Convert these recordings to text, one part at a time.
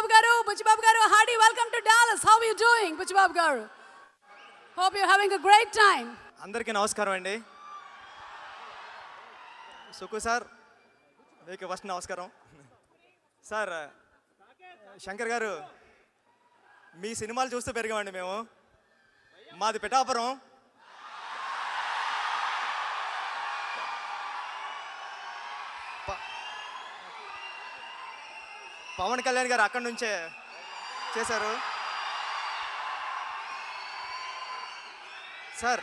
Butchibabu garu, hearty welcome to Dallas. How are you doing, Butchibabu garu? Hope you're having a great time. అందరికీ నమస్కారం అండి. సుకు sir మీకు first నమస్కారం. Sir Shankar గారు, మీ సినిమాలు చూస్తూ పెరిగామండి మేము. మాది పిఠాపురం. పవన్ కళ్యాణ్ గారు అక్కడి నుంచే చేశారు. సార్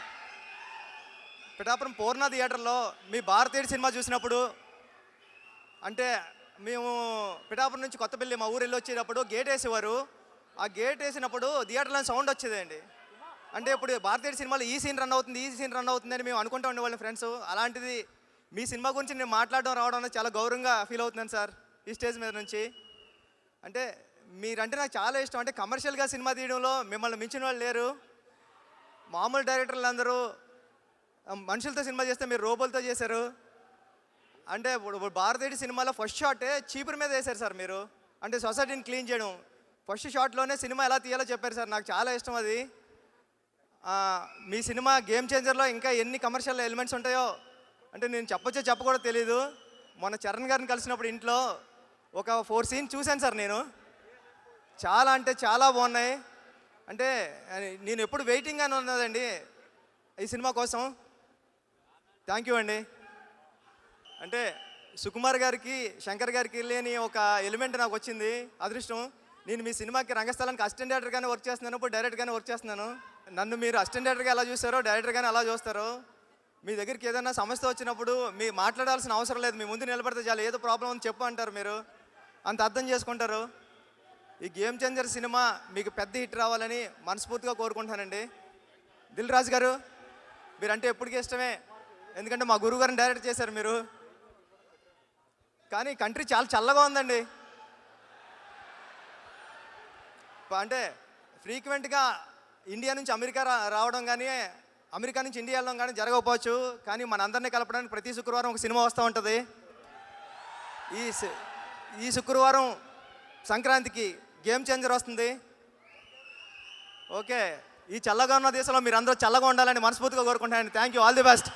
పిఠాపురం పూర్ణ థియేటర్లో మీ భారతీయుడు సినిమా చూసినప్పుడు, అంటే మేము పిఠాపురం నుంచి కొత్తపల్లి మా ఊరు వెళ్ళి వచ్చేటప్పుడు గేట్ వేసేవారు. ఆ గేట్ వేసినప్పుడు థియేటర్లో సౌండ్ వచ్చేదండి. అంటే ఇప్పుడు భారతీయుడు సినిమాలో ఈ సీన్ రన్ అవుతుంది అని మేము అనుకుంటూ ఉండేవాళ్ళం ఫ్రెండ్స్. అలాంటిది మీ సినిమా గురించి నేను మాట్లాడడం రావడం అనేది చాలా గౌరవంగా ఫీల్ అవుతున్నాను సార్ ఈ స్టేజ్ మీద నుంచి. అంటే మీరంటే నాకు చాలా ఇష్టం. అంటే కమర్షియల్గా సినిమా తీయడంలో మిమ్మల్ని మించిన వాళ్ళు లేరు. మామూలు డైరెక్టర్లు అందరూ మనుషులతో సినిమా చేస్తే మీరు రోబోలతో చేశారు. అంటే ఇప్పుడు భారతీయుడి సినిమాలో ఫస్ట్ షాటే చీపురు మీద వేశారు సార్ మీరు. అంటే సొసైటీని క్లీన్ చేయడం ఫస్ట్ షాట్లోనే సినిమా ఎలా తీయాలో చెప్పారు సార్. నాకు చాలా ఇష్టం అది. మీ సినిమా గేమ్ చేంజర్లో ఇంకా ఎన్ని కమర్షియల్ ఎలిమెంట్స్ ఉంటాయో అంటే నేను చెప్పకూడదు తెలీదు. మొన్న చరణ్ గారిని కలిసినప్పుడు ఇంట్లో ఒక 4 సీన్స్ చూశాను సార్ నేను. చాలా అంటే చాలా బాగున్నాయి. అంటే నేను ఎప్పుడు వెయిటింగ్ అని ఉన్నదండి ఈ సినిమా కోసం. థ్యాంక్ యూ అండి. అంటే సుకుమార్ గారికి శంకర్ గారికి లేని ఒక ఎలిమెంట్ నాకు వచ్చింది, అదృష్టం. నేను మీ సినిమాకి రంగస్థలానికి అసిస్టెంట్ డైరెక్టర్గానే వర్క్ చేస్తున్నాను, ఇప్పుడు డైరెక్ట్గానే వర్క్ చేస్తున్నాను. నన్ను మీరు అసిస్టెంట్ డైరెక్టర్గా ఎలా చూస్తారో డైరెక్టర్గానే అలా చూస్తారు. మీ దగ్గరికి ఏదైనా సమస్య వచ్చినప్పుడు మీ మాట్లాడాల్సిన అవసరం లేదు, మీ ముందు నిలబడితే చాలు. ఏదో ప్రాబ్లం ఉంది చెప్పు అంటారు, మీరు అంత అర్థం చేసుకుంటారు. ఈ గేమ్ చేంజర్ సినిమా మీకు పెద్ద హిట్ రావాలని మనస్ఫూర్తిగా కోరుకుంటానండి. దిల్ రాజు గారు, మీరంటే ఎప్పటికీ ఇష్టమే, ఎందుకంటే మా గురువు గారిని డైరెక్ట్ చేశారు మీరు. కానీ కంట్రీ చాలా చల్లగా ఉందండి. అంటే ఫ్రీక్వెంట్గా ఇండియా నుంచి అమెరికా రావడం కానీ అమెరికా నుంచి ఇండియా వెళ్ళడం కానీ జరగకపోవచ్చు, కానీ మన అందరినీ కలపడానికి ప్రతి శుక్రవారం ఒక సినిమా వస్తూ ఉంటుంది. ఈ శుక్రవారం సంక్రాంతికి గేమ్ చేంజర్ వస్తుంది. ఓకే, ఈ చల్లగా ఉన్న దేశంలో మీరు అందరూ చల్లగా ఉండాలని మనస్ఫూర్తిగా కోరుకుంటానండి. Thank you, all the best.